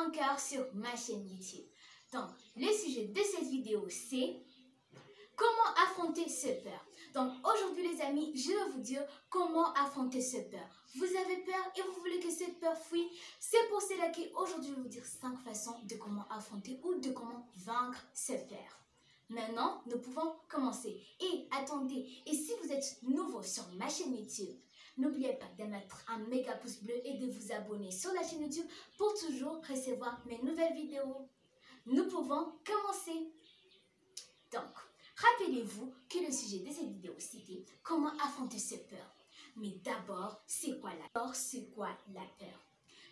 encore sur ma chaîne YouTube. Donc, le sujet de cette vidéo, c'est comment affronter cette peur. Donc, aujourd'hui les amis, je vais vous dire comment affronter cette peur. Vous avez peur et vous voulez que cette peur fuit. C'est pour cela qu'aujourd'hui, je vais vous dire 5 façons de comment affronter ou de comment vaincre cette peur. Maintenant, nous pouvons commencer. Et attendez, et si vous êtes nouveau sur ma chaîne YouTube, n'oubliez pas de mettre un méga pouce bleu et de vous abonner sur la chaîne YouTube pour toujours recevoir mes nouvelles vidéos. Nous pouvons commencer. Donc, rappelez-vous que le sujet de cette vidéo, c'était comment affronter cette peur. Mais d'abord, c'est quoi la peur? C'est quoi la peur?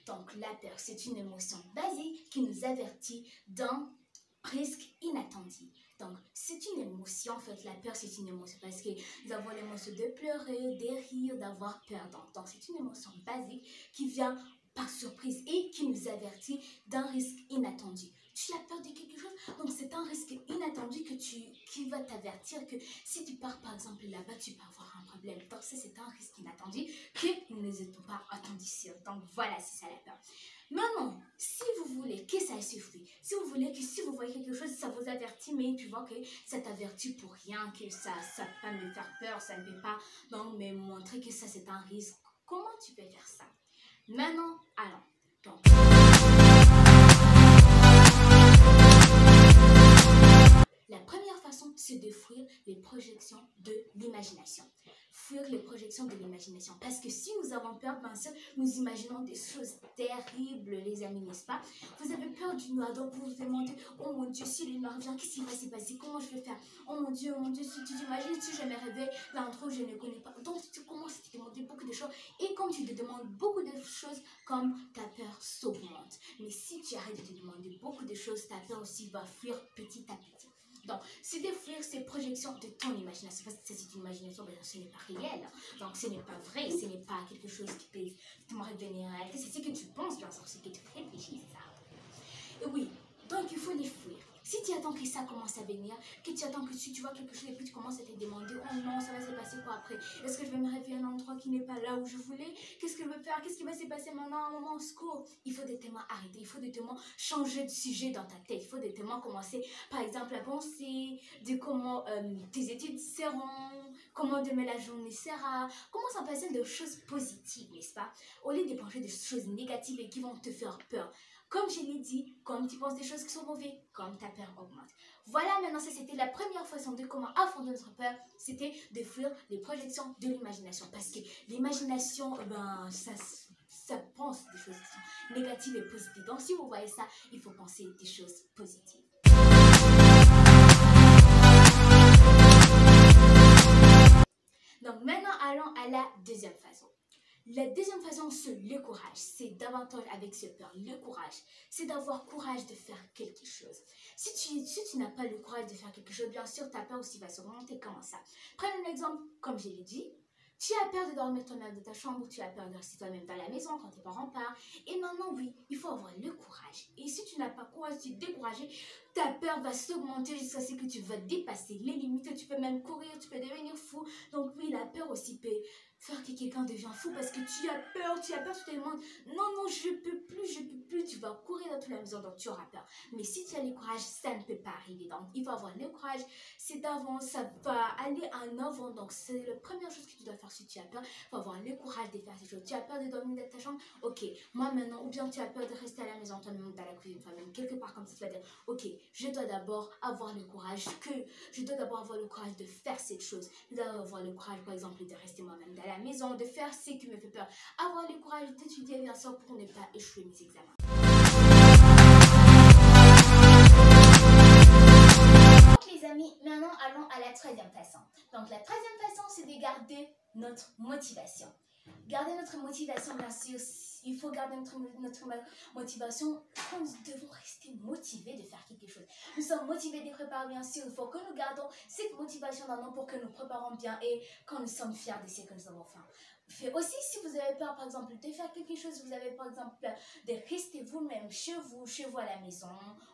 Donc, la peur, c'est une émotion basique qui nous avertit d'un risque inattendu. Donc, c'est une émotion, en fait, la peur, c'est une émotion parce que nous avons l'émotion de pleurer, de rire, d'avoir peur. Donc, c'est une émotion basique qui vient par surprise et qui nous avertit d'un risque inattendu. Tu as peur de quelque chose, donc c'est un risque inattendu qui va t'avertir que si tu pars par exemple là-bas, tu peux avoir un problème. Donc ça, c'est un risque inattendu que nous n'étions pas attendus sur. Donc voilà, c'est ça la peur. Maintenant, si vous voulez que ça suffit, si vous voulez que si vous voyez quelque chose, ça vous avertit, mais tu vois que ça t'avertit pour rien, que ça ne peut pas me faire peur, ça ne peut pas donc, me montrer que ça c'est un risque. Comment tu peux faire ça? Maintenant, allons. Donc, la première façon, c'est de fuir les projections de l'imagination. Fuir les projections de l'imagination. Parce que si nous avons peur, bien sûr, nous imaginons des choses terribles, les amis, n'est-ce pas? Vous avez peur du noir, donc vous vous demandez, oh mon Dieu, si le noir vient, qu'est-ce qui va se passer? Comment je vais faire? Oh mon Dieu, si tu t'imagines, si je me réveille, l'endroit où je ne connais pas. Donc tu commences à te demander beaucoup de choses. Et comme tu te demandes beaucoup de choses, comme ta peur s'augmente. Mais si tu arrêtes de te demander beaucoup de choses, ta peur aussi va fuir petit à petit. Donc, c'est de fuir ces projections de ton imagination. Parce que c'est une imagination, mais ce n'est pas réel. Donc, ce n'est pas vrai. Ce n'est pas quelque chose qui peut te revenir en réalité. C'est ce que tu penses, bien sûr. C'est ce que tu réfléchis, c'est ça. Et oui, donc il faut les fuir. Si tu attends que ça commence à venir, que tu attends que si tu vois quelque chose et puis tu commences à te demander, oh non, ça va se passer quoi après? Est-ce que je vais me réveiller à un endroit qui n'est pas là où je voulais? Qu'est-ce que je veux faire? Qu'est-ce qui va se passer maintenant à un moment au secours? Il faut directement arrêter, il faut directement changer de sujet dans ta tête. Il faut directement commencer, par exemple, à penser de comment tes études seront, comment demain la journée sera. Commence à passer de choses positives, n'est-ce pas? Au lieu de penser des choses négatives et qui vont te faire peur. Comme je l'ai dit, comme tu penses des choses qui sont mauvaises, comme ta peur augmente. Voilà, maintenant, c'était la première façon de comment affronter notre peur, c'était de fuir les projections de l'imagination. Parce que l'imagination, ben, ça pense des choses qui sont négatives et positives. Donc, si vous voyez ça, il faut penser des choses positives. Donc, maintenant, allons à la deuxième façon. La deuxième façon, c'est le courage. C'est davantage avec cette peur. Le courage, c'est d'avoir courage de faire quelque chose. Si tu n'as pas le courage de faire quelque chose, bien sûr, ta peur aussi va se remonter. Comment ça? Prenons un exemple, comme je l'ai dit. Tu as peur de dormir toi-même dans ta chambre ou tu as peur de rester toi-même dans la maison quand tes parents partent. Et maintenant, oui, il faut avoir le courage. Et si tu n'as pas courage, tu es découragé, ta peur va s'augmenter jusqu'à ce que tu vas dépasser les limites. Tu peux même courir, tu peux devenir fou. Donc oui, la peur aussi peut faire que quelqu'un devient fou parce que tu as peur, tu te demandes, non, je peux plus, tu vas courir dans toute la maison, donc tu auras peur. Mais si tu as le courage, ça ne peut pas arriver. Donc, il faut avoir le courage, c'est d'avant, ça va aller en avant. Donc, c'est la première chose que tu dois faire si tu as peur. Il faut avoir le courage de faire ces choses. Tu as peur de dormir dans ta chambre? Ok, moi maintenant, ou bien tu as peur de rester à la maison, toi-même dans la cuisine, toi-même, quelque part comme ça, tu vas dire, ok, je dois d'abord avoir le courage de faire cette chose. Je dois avoir le courage, par exemple, de rester moi-même dans la maison, de faire ce qui me fait peur. Avoir le courage d'étudier bien sûr pour ne pas échouer mes examens. Donc les amis, maintenant allons à la troisième façon. Donc la troisième façon, c'est de garder notre motivation. Garder notre motivation, bien sûr, il faut garder notre motivation quand nous devons rester motivés de faire quelque chose. Nous sommes motivés de préparer, bien sûr, il faut que nous gardons cette motivation dans nous pour que nous préparons bien et quand nous sommes fiers de ce que nous avons fait. Aussi, si vous avez peur, par exemple, de faire quelque chose, vous avez par exemple peur de rester vous-même chez vous à la maison,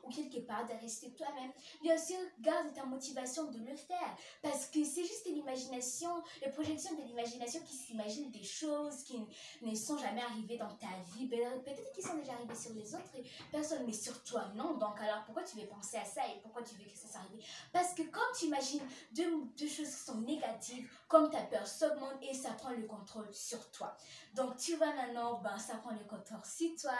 ou quelque part, de rester toi-même, bien sûr, garde ta motivation de le faire, parce que c'est juste l'imagination, les projections de l'imagination qui s'imaginent des choses qui ne sont jamais arrivées dans ta vie, peut-être qu'ils sont déjà arrivés sur les autres personnes, mais sur toi, non. Donc alors, pourquoi tu veux penser à ça et pourquoi tu veux que ça s'arrive? Parce que quand tu imagines deux choses qui sont négatives, comme ta peur s'augmente et ça prend le contrôle sur toi. Donc tu vois maintenant, ça prend le contrôle sur toi,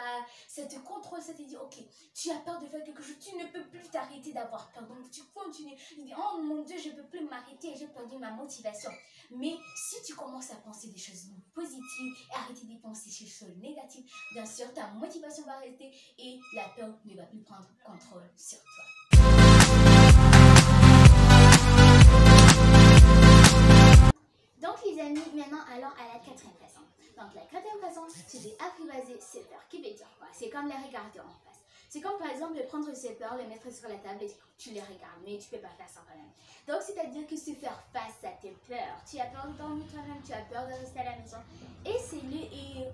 ça te contrôle, ça te dit ok, tu as peur de faire quelque chose, tu ne peux plus t'arrêter d'avoir peur. Donc tu continues, tu dis oh mon Dieu, je ne peux plus m'arrêter, j'ai perdu ma motivation. Mais si tu commences à penser des choses positives et arrêter de penser des choses négatives, bien sûr ta motivation va rester et la peur ne va plus prendre contrôle sur toi. Donc les amis, maintenant allons à la quatrième façon. Donc la quatrième façon, c'est d'apprivoiser ses peurs. Qui veut dire quoi? C'est comme les regarder en face. C'est comme par exemple de prendre ses peurs, les mettre sur la table et tu les regardes, mais tu ne peux pas faire ça toi-même. Donc c'est-à-dire que c'est faire face à tes peurs. Tu as peur de dormir toi-même, tu as peur de rester à la maison. Et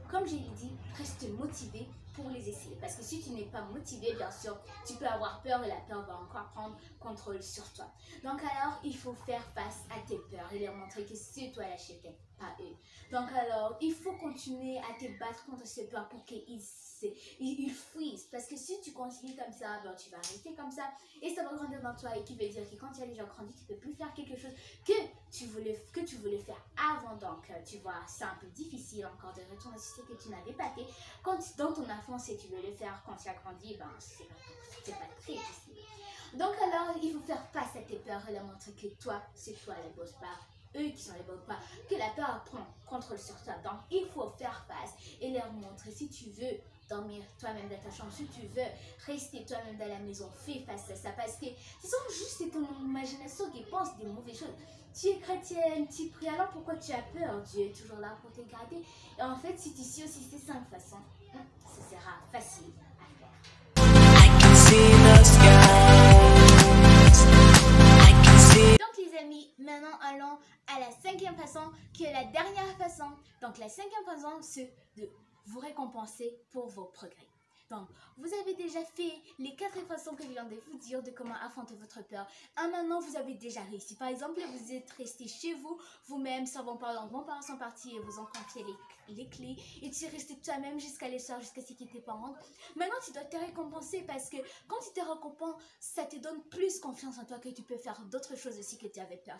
comme je l'ai dit, reste motivé pour les essayer. Parce que si tu n'es pas motivé, bien sûr, tu peux avoir peur et la peur va encore prendre contrôle sur toi. Donc alors, il faut faire face à tes peurs et leur montrer que c'est toi la chef, pas eux. Donc alors, il faut continuer à te battre contre ces peurs pour qu'ils fuient. Parce que si tu continues comme ça, tu vas arrêter comme ça et ça va grandir dans toi. Et qui veut dire que quand tu as déjà grandi, tu ne peux plus faire quelque chose que tu voulais faire avant. Donc, tu vois, c'est un peu difficile encore de retourner sur ce que tu n'avais pas fait. Quand dans ton enfance et tu veux le faire quand tu as grandi, c'est pas très difficile. Donc alors, il faut faire face à tes peurs et leur montrer que toi, c'est toi la boss, pas eux qui sont les bonnes, pas que la peur prend contrôle sur toi. Donc, il faut faire face et leur montrer si tu veux dormir toi-même dans ta chambre, si tu veux rester toi-même dans la maison, fais face à ça parce que ce sont juste ton imagination qui pense des mauvaises choses. Tu es chrétienne, tu pries, alors pourquoi tu as peur? Dieu est toujours là pour te garder. Et en fait, si tu sais aussi ces 5 façons, ce sera facile à faire. Donc les amis, maintenant allons à la 5e façon qui est la dernière façon. Donc la 5e façon, c'est de vous récompenser pour vos progrès. Donc, vous avez déjà fait les 4 façons que je viens de vous dire de comment affronter votre peur. Maintenant, vous avez déjà réussi. Par exemple, vous êtes resté chez vous-même, sans vos parents. Vos parents sont partis et vous ont confié les clés. Et tu es resté toi-même jusqu'à les soirs, jusqu'à ce qu'ils tes parents. Maintenant, tu dois te récompenser parce que quand tu te récompenses, ça te donne plus confiance en toi que tu peux faire d'autres choses aussi que tu avais peur.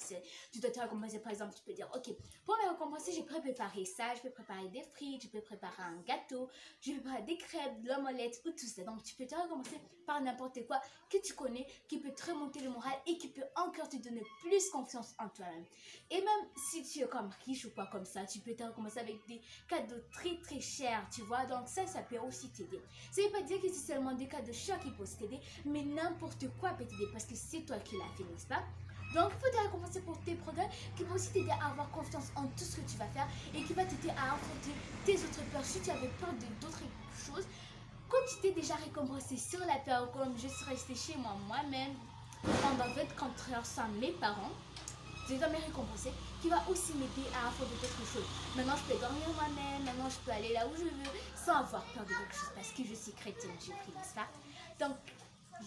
Tu dois te récompenser, par exemple, tu peux dire, ok, pour me récompenser, je peux préparer ça, je peux préparer des frites, je peux préparer un gâteau, je peux préparer des crêpes, de l'omelette, ou tout ça. Donc tu peux te recommencer par n'importe quoi que tu connais, qui peut te remonter le moral et qui peut encore te donner plus confiance en toi-même. Et même si tu es comme riche ou quoi comme ça, tu peux te recommencer avec des cadeaux très très chers, tu vois. Donc ça peut aussi t'aider. Ça veut pas dire que c'est seulement des cadeaux chers qui peuvent t'aider, mais n'importe quoi peut t'aider parce que c'est toi qui l'as fait, n'est-ce pas? Donc, il faut te récompenser pour tes progrès qui vont aussi t'aider à avoir confiance en tout ce que tu vas faire et qui va t'aider à affronter tes autres peurs. Si tu avais peur d'autres choses, quand tu t'es déjà récompensé sur la peur, comme je suis restée chez moi-même pendant 24 heures sans mes parents, je dois me récompenser, qui va aussi m'aider à affronter d'autres choses. Maintenant, je peux dormir moi-même, maintenant, je peux aller là où je veux, sans avoir peur de quelque chose, parce que je suis chrétienne, je prie, n'est-ce pas? Donc,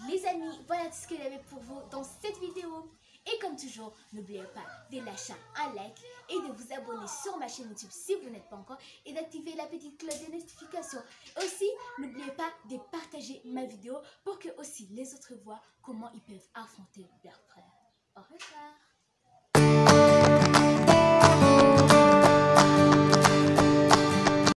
les amis, voilà tout ce que j'avais pour vous dans cette vidéo. Et comme toujours, n'oubliez pas de lâcher un like et de vous abonner sur ma chaîne YouTube si vous n'êtes pas encore et d'activer la petite cloche de notification. Aussi, n'oubliez pas de partager ma vidéo pour que aussi les autres voient comment ils peuvent affronter leurs frères. Au revoir.